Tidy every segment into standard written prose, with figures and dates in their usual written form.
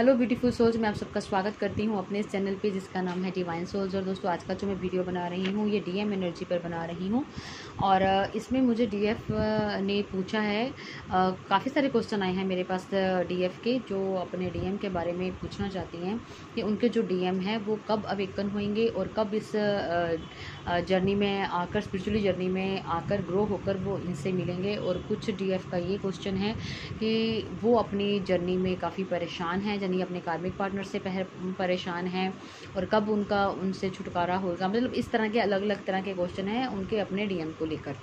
Hello beautiful souls, मैं आप सबका स्वागत करती हूँ अपने इस चैनल पे जिसका नाम है डिवाइन सोल्स। और दोस्तों, आज का जो मैं वीडियो बना रही हूँ ये डीएम एनर्जी पर बना रही हूँ। और इसमें मुझे डीएफ ने पूछा है, काफ़ी सारे क्वेश्चन आए हैं मेरे पास डीएफ के, जो अपने डीएम के बारे में पूछना चाहती हैं कि उनके जो डीएम है वो कब अवेकन होंगे और कब इस जर्नी में आकर, स्पिरिचुअली जर्नी में आकर ग्रो होकर वो इनसे मिलेंगे। और कुछ डीएफ का ये क्वेश्चन है कि वो अपनी जर्नी में काफ़ी परेशान हैं, यानी अपने कार्मिक पार्टनर से परेशान हैं और कब उनका उनसे छुटकारा होगा। मतलब इस तरह के अलग अलग तरह के क्वेश्चन हैं उनके अपने डीएम को लेकर।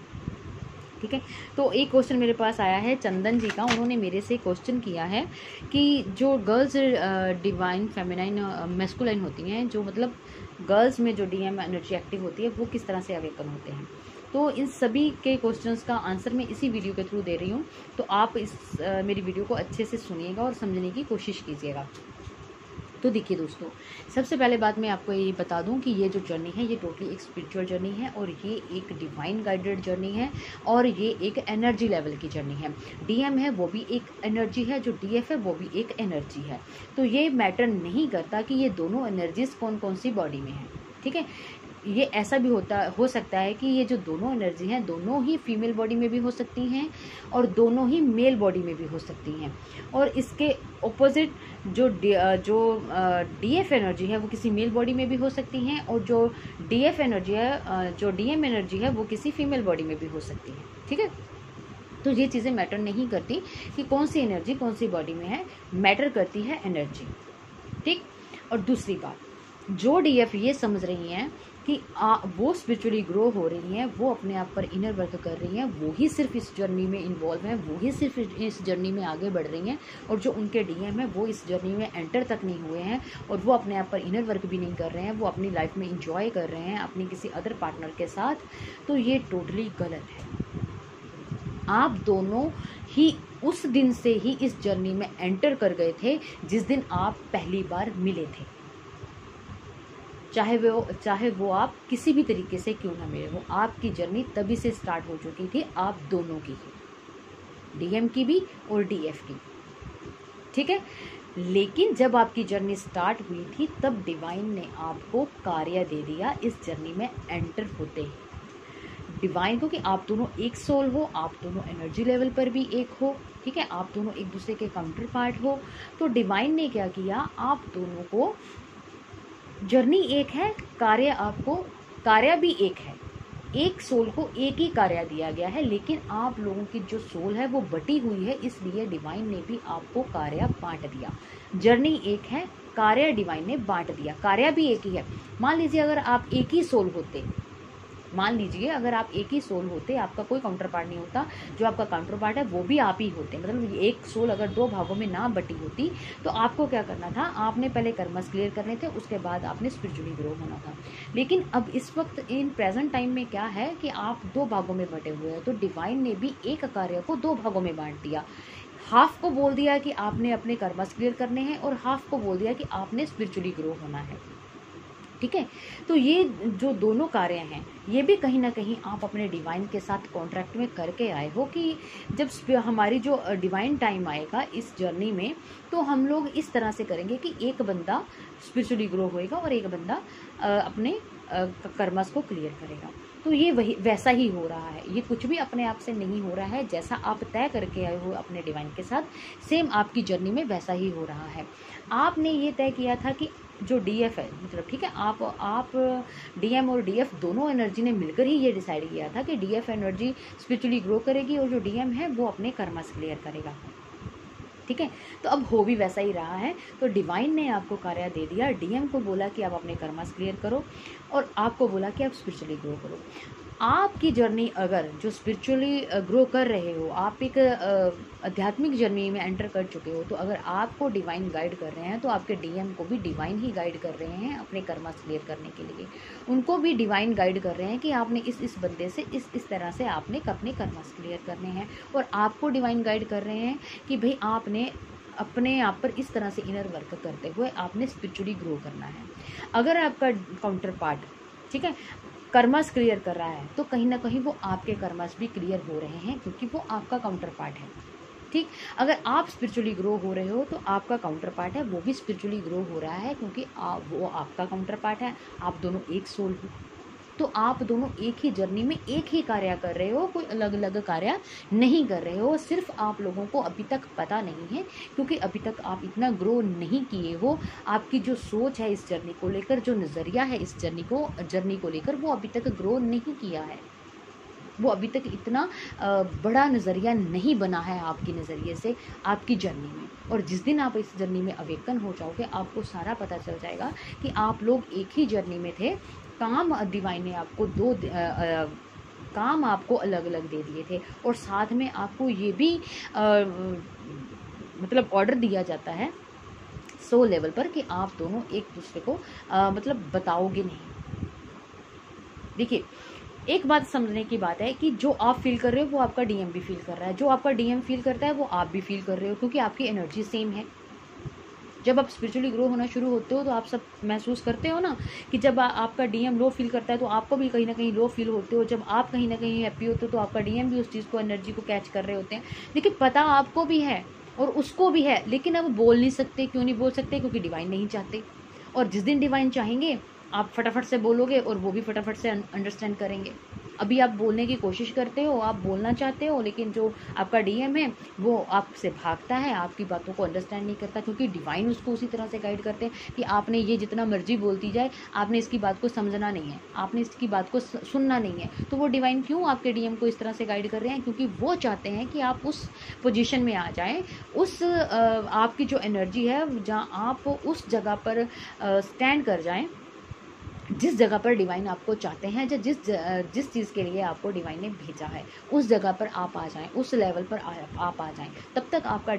ठीक है, तो एक क्वेश्चन मेरे पास आया है चंदन जी का। उन्होंने मेरे से क्वेश्चन किया है कि जो गर्ल्स डिवाइन फेमिनाइन मैस्कुलाइन होती हैं, जो मतलब गर्ल्स में जो डीएम एनर्जी एक्टिव होती है वो किस तरह से अवेकन होते हैं। तो इन सभी के क्वेश्चंस का आंसर मैं इसी वीडियो के थ्रू दे रही हूँ। तो आप इस मेरी वीडियो को अच्छे से सुनिएगा और समझने की कोशिश कीजिएगा। तो देखिए दोस्तों, सबसे पहले बात मैं आपको ये बता दूं कि ये जो जर्नी है ये टोटली एक स्पिरिचुअल जर्नी है और ये एक डिवाइन गाइडेड जर्नी है और ये एक एनर्जी लेवल की जर्नी है। डीएम है वो भी एक एनर्जी है, जो डीएफ है वो भी एक एनर्जी है। तो ये मैटर नहीं करता कि ये दोनों एनर्जीज कौन कौन सी बॉडी में है। ठीक है, ये ऐसा भी हो सकता है कि ये जो दोनों एनर्जी हैं दोनों ही फीमेल बॉडी में भी हो सकती हैं और दोनों ही मेल बॉडी में भी हो सकती हैं। और इसके ऑपोजिट जो डीएफ एनर्जी है वो किसी मेल बॉडी में भी हो सकती हैं और जो डीएफ एनर्जी है, जो डीएम एनर्जी है वो किसी फीमेल बॉडी में भी हो सकती है। ठीक है, तो ये चीज़ें मैटर नहीं करती कि कौन सी एनर्जी कौन सी बॉडी में है, मैटर करती है एनर्जी। ठीक, और दूसरी बात, जो डीएफ ये समझ रही हैं कि वो स्पिरिचुअली ग्रो हो रही हैं, वो अपने आप पर इनर वर्क कर रही हैं, वो ही सिर्फ इस जर्नी में इन्वॉल्व हैं, वो ही सिर्फ इस जर्नी में आगे बढ़ रही हैं। और जो उनके डीएम है वो इस जर्नी में एंटर तक नहीं हुए हैं और वो अपने आप पर इनर वर्क भी नहीं कर रहे हैं, वो अपनी लाइफ में इंजॉय कर रहे हैं अपनी किसी अदर पार्टनर के साथ, तो ये टोटली गलत है। आप दोनों ही उस दिन से ही इस जर्नी में एंटर कर गए थे जिस दिन आप पहली बार मिले थे, चाहे वो आप किसी भी तरीके से क्यों ना मिले हो। आपकी जर्नी तभी से स्टार्ट हो चुकी थी, आप दोनों की ही, डीएम की भी और डीएफ की। ठीक है, लेकिन जब आपकी जर्नी स्टार्ट हुई थी तब डिवाइन ने आपको कार्य दे दिया इस जर्नी में एंटर होते ही। डिवाइन को कि आप दोनों एक सोल हो, आप दोनों एनर्जी लेवल पर भी एक हो। ठीक है, आप दोनों एक दूसरे के काउंटर पार्ट हो। तो डिवाइन ने क्या किया, आप दोनों को, जर्नी एक है, कार्य भी एक है, एक सोल को एक ही कार्य दिया गया है, लेकिन आप लोगों की जो सोल है वो बटी हुई है, इसलिए डिवाइन ने भी आपको कार्य बांट दिया। जर्नी एक है, कार्य डिवाइन ने बांट दिया, कार्य भी एक ही है। मान लीजिए अगर आप एक ही सोल होते, आपका कोई काउंटर पार्ट नहीं होता, जो आपका काउंटर पार्ट है वो भी आप ही होते। मतलब एक सोल अगर दो भागों में ना बटी होती तो आपको क्या करना था, आपने पहले कर्मस क्लियर करने थे, उसके बाद आपने स्पिरिचुअली ग्रो होना था। लेकिन अब इस वक्त इन प्रेजेंट टाइम में क्या है कि आप दो भागों में बटे हुए हैं, तो डिवाइन ने भी एक कार्य को दो भागों में बांट दिया। हाफ को बोल दिया कि आपने अपने कर्मस क्लियर करने हैं और हाफ को बोल दिया कि आपने स्पिरिचुअली ग्रो होना है। ठीक है, तो ये जो दोनों कार्य हैं ये भी कहीं ना कहीं आप अपने डिवाइन के साथ कॉन्ट्रैक्ट में करके आए हो कि जब हमारी जो डिवाइन टाइम आएगा इस जर्नी में, तो हम लोग इस तरह से करेंगे कि एक बंदा स्पिरिचुअली ग्रो होएगा और एक बंदा अपने कर्मस को क्लियर करेगा। तो ये वही वैसा ही हो रहा है, ये कुछ भी अपने आप से नहीं हो रहा है। जैसा आप तय करके आए हो अपने डिवाइन के साथ, सेम आपकी जर्नी में वैसा ही हो रहा है। आपने ये तय किया था कि जो डीएफ है, मतलब ठीक है, आप डीएम और डीएफ दोनों एनर्जी ने मिलकर ही ये डिसाइड किया था कि डीएफ एनर्जी स्पिरिचुअली ग्रो करेगी और जो डीएम है वो अपने कर्मस क्लियर करेगा। ठीक है, तो अब हो भी वैसा ही रहा है। तो डिवाइन ने आपको कार्य दे दिया, डीएम को बोला कि आप अपने कर्मस क्लियर करो और आपको बोला कि आप स्पिरिचुअली ग्रो करो। आपकी जर्नी अगर जो स्पिरिचुअली ग्रो कर रहे हो, आप एक आध्यात्मिक जर्नी में एंटर कर चुके हो, तो अगर आपको डिवाइन गाइड कर रहे हैं तो आपके डीएम को भी डिवाइन ही गाइड कर रहे हैं अपने कर्मस क्लियर करने के लिए। उनको भी डिवाइन गाइड कर रहे हैं कि आपने इस बंदे से इस तरह से आपने अपने कर्मस क्लियर करने हैं। और आपको डिवाइन गाइड कर रहे हैं कि भाई आपने अपने आप पर इस तरह से इनर वर्क करते हुए आपने स्पिरिचुअली ग्रो करना है। अगर आपका काउंटर पार्ट, ठीक है, कर्मस क्लियर कर रहा है तो कहीं ना कहीं वो आपके कर्मस भी क्लियर हो रहे हैं, क्योंकि वो आपका काउंटर पार्ट है। ठीक, अगर आप स्पिरिचुअली ग्रो हो रहे हो तो आपका काउंटर पार्ट है वो भी स्पिरिचुअली ग्रो हो रहा है, क्योंकि वो आपका काउंटर पार्ट है, आप दोनों एक सोल हो। तो आप दोनों एक ही जर्नी में एक ही कार्य कर रहे हो, कोई अलग अलग कार्य नहीं कर रहे हो। सिर्फ आप लोगों को अभी तक पता नहीं है, क्योंकि अभी तक आप इतना ग्रो नहीं किए हो। आपकी जो सोच है इस जर्नी को लेकर, जो नज़रिया है इस जर्नी को लेकर, वो अभी तक ग्रो नहीं किया है। वो अभी तक इतना बड़ा नज़रिया नहीं बना है आपके नज़रिए से आपकी जर्नी में। और जिस दिन आप इस जर्नी में अवेकन हो जाओगे, आपको सारा पता चल जाएगा कि आप लोग एक ही जर्नी में थे। काम डिवाइन ने आपको काम आपको अलग अलग दे दिए थे, और साथ में आपको ये भी मतलब ऑर्डर दिया जाता है सोल लेवल पर कि आप दोनों एक दूसरे को मतलब बताओगे नहीं। देखिए, एक बात समझने की बात है कि जो आप फील कर रहे हो वो आपका डीएम भी फील कर रहा है, जो आपका डीएम फील करता है वो आप भी फील कर रहे हो, क्योंकि आपकी एनर्जी सेम है। जब आप स्पिरिचुअली ग्रो होना शुरू होते हो तो आप सब महसूस करते हो ना कि जब आपका डीएम लो फील करता है तो आपको भी कहीं ना कहीं लो फील होते हो। जब आप कहीं ना कहीं हैप्पी होते हो तो आपका डीएम भी उस चीज़ को, एनर्जी को कैच कर रहे होते हैं। देखिए, पता आपको भी है और उसको भी है, लेकिन अब बोल नहीं सकते। क्यों नहीं बोल सकते? क्योंकि डिवाइन नहीं चाहते। और जिस दिन डिवाइन चाहेंगे आप फटाफट से बोलोगे और वो भी फटाफट से अंडरस्टैंड करेंगे। अभी आप बोलने की कोशिश करते हो, आप बोलना चाहते हो, लेकिन जो आपका डीएम है वो आपसे भागता है, आपकी बातों को अंडरस्टैंड नहीं करता, क्योंकि डिवाइन उसको उसी तरह से गाइड करते हैं कि आपने ये जितना मर्जी बोलती जाए, आपने इसकी बात को समझना नहीं है, आपने इसकी बात को सुनना नहीं है। तो वो डिवाइन क्यों आपके डीएम को इस तरह से गाइड कर रहे हैं? क्योंकि वो चाहते हैं कि आप उस पोजीशन में आ जाएं, उस आपकी जो एनर्जी है जहाँ आप उस जगह पर स्टैंड कर जाएं, जिस जगह पर डिवाइन आपको चाहते हैं, या जिस चीज़ के लिए आपको डिवाइन ने भेजा है, उस जगह पर आप आ जाएं, उस लेवल पर आप आ जाएं। तब तक आपका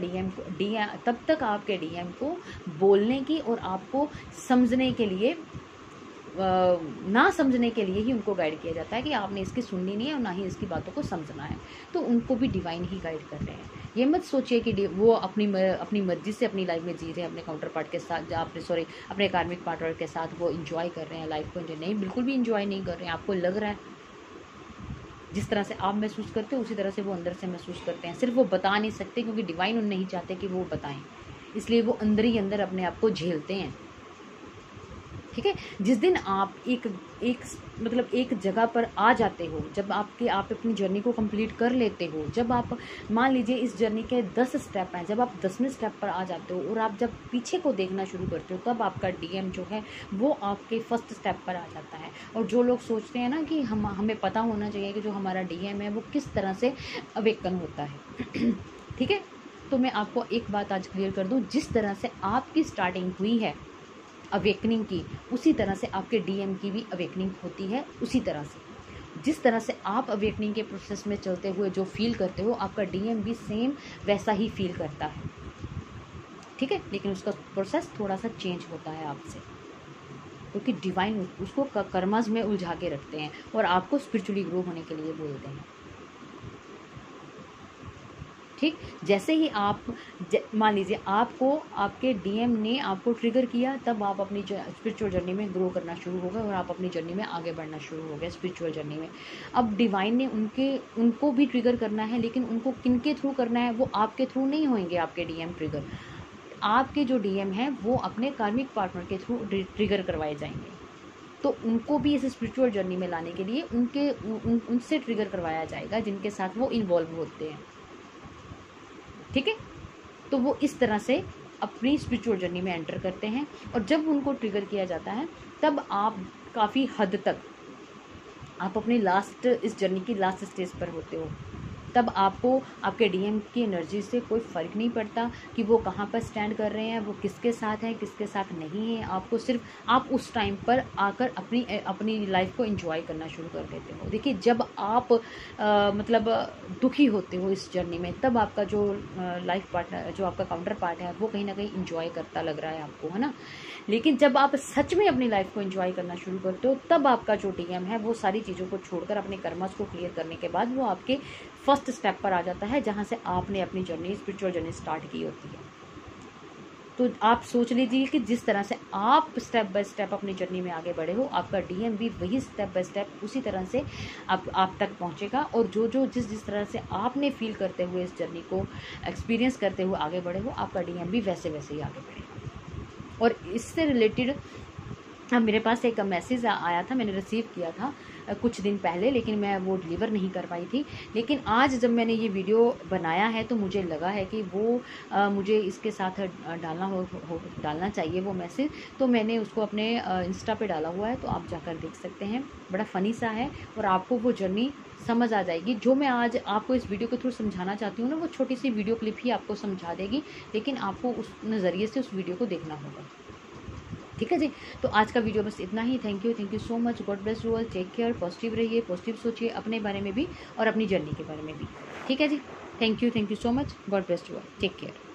तब तक आपके डीएम को बोलने की और आपको समझने के लिए, ना समझने के लिए ही उनको गाइड किया जाता है कि आपने इसकी सुननी नहीं है और ना ही इसकी बातों को समझना है। तो उनको भी डिवाइन ही गाइड कर रहे हैं। ये मत सोचिए कि वो अपनी मर्जी से अपनी लाइफ में जी रहे हैं, अपने काउंटर पार्ट के साथ, अपने कार्मिक पार्टनर के साथ वो इंजॉय कर रहे हैं लाइफ को। नहीं, बिल्कुल भी इंजॉय नहीं कर रहे हैं। आपको लग रहा है जिस तरह से आप महसूस करते हो उसी तरह से वो अंदर से महसूस करते हैं। सिर्फ वो बता नहीं सकते, क्योंकि डिवाइन उन नहीं चाहते कि वो बताएं, इसलिए वो अंदर ही अंदर अपने आप को झेलते हैं। ठीक है, जिस दिन आप एक जगह पर आ जाते हो, जब आप अपनी जर्नी को कंप्लीट कर लेते हो, जब आप मान लीजिए इस जर्नी के 10 स्टेप हैं, जब आप 10वें स्टेप पर आ जाते हो और आप जब पीछे को देखना शुरू करते हो, तब आपका डीएम जो है वो आपके फर्स्ट स्टेप पर आ जाता है। और जो लोग सोचते हैं ना कि हमें पता होना चाहिए कि जो हमारा डीएम है वो किस तरह से अवेकन होता है ठीक है, तो मैं आपको एक बात आज क्लियर कर दूँ, जिस तरह से आपकी स्टार्टिंग हुई है अवेकनिंग की, उसी तरह से आपके डीएम की भी अवेकनिंग होती है। उसी तरह से जिस तरह से आप अवेकनिंग के प्रोसेस में चलते हुए जो फील करते हो, आपका डीएम भी सेम वैसा ही फील करता है। ठीक है, लेकिन उसका प्रोसेस थोड़ा सा चेंज होता है आपसे, क्योंकि डिवाइन उसको कर्मस में उलझा के रखते हैं और आपको स्पिरिचुअली ग्रो होने के लिए बोलते हैं। ठीक, जैसे ही आप मान लीजिए आपको आपके डीएम ने आपको ट्रिगर किया, तब आप अपनी स्पिरिचुअल जर्नी में ग्रो करना शुरू हो गए और आप अपनी जर्नी में आगे बढ़ना शुरू हो गए स्पिरिचुअल जर्नी में। अब डिवाइन ने उनको भी ट्रिगर करना है, लेकिन उनको किनके थ्रू करना है? वो आपके थ्रू नहीं होंगे आपके डीएम ट्रिगर। आपके जो डीएम हैं वो अपने कार्मिक पार्टनर के थ्रू ट्रिगर करवाए जाएंगे। तो उनको भी इस स्पिरिचुअल जर्नी में लाने के लिए उनसे ट्रिगर करवाया जाएगा जिनके साथ वो इन्वॉल्व होते हैं। ठीक है, तो वो इस तरह से अपनी स्पिरिचुअल जर्नी में एंटर करते हैं, और जब उनको ट्रिगर किया जाता है तब आप काफ़ी हद तक आप अपने इस जर्नी की लास्ट स्टेज पर होते हो। तब आपको आपके डीएम की एनर्जी से कोई फ़र्क नहीं पड़ता कि वो कहाँ पर स्टैंड कर रहे हैं, वो किसके साथ हैं, किसके साथ नहीं है। आपको सिर्फ आप उस टाइम पर आकर अपनी लाइफ को एंजॉय करना शुरू कर देते हो। देखिए, जब आप दुखी होते हो इस जर्नी में, तब आपका जो लाइफ पार्टनर, जो आपका काउंटर पार्ट है, वो कहीं ना कहीं इंजॉय करता लग रहा है आपको, है ना। लेकिन जब आप सच में अपनी लाइफ को एंजॉय करना शुरू करते हो, तब आपका जो डीएम है वो सारी चीज़ों को छोड़कर अपने कर्मस को क्लियर करने के बाद वो आपके फर्स्ट स्टेप पर आ जाता है, जहाँ से आपने अपनी जर्नी, स्पिरिचुअल जर्नी स्टार्ट की होती है। तो आप सोच लीजिए कि जिस तरह से आप स्टेप बाय स्टेप अपनी जर्नी में आगे बढ़े हो, आपका डीएम भी वही स्टेप बाय स्टेप उसी तरह से आप तक पहुंचेगा। और जिस तरह से आपने फील करते हुए इस जर्नी को एक्सपीरियंस करते हुए आगे बढ़े हो, आपका डीएम भी वैसे वैसे ही आगे बढ़ेगा। और इससे रिलेटेड अब मेरे पास एक मैसेज आया था, मैंने रिसीव किया था कुछ दिन पहले, लेकिन मैं वो डिलीवर नहीं कर पाई थी। लेकिन आज जब मैंने ये वीडियो बनाया है तो मुझे लगा है कि वो मुझे इसके साथ डालना चाहिए वो मैसेज। तो मैंने उसको अपने इंस्टा पे डाला हुआ है, तो आप जाकर देख सकते हैं। बड़ा फ़नी सा है और आपको वो जर्नी समझ आ जाएगी। जो मैं आज आपको इस वीडियो के थ्रू समझाना चाहती हूँ ना, वो छोटी सी वीडियो क्लिप ही आपको समझा देगी, लेकिन आपको उस नज़रिए से उस वीडियो को देखना होगा। ठीक है जी। तो आज का वीडियो बस इतना ही। Thank you so much. God bless you all. Take care. Positive रहिए, पॉजिटिव सोचिए अपने बारे में भी और अपनी जर्नी के बारे में भी। ठीक है जी। Thank you so much. God bless you all. Take care.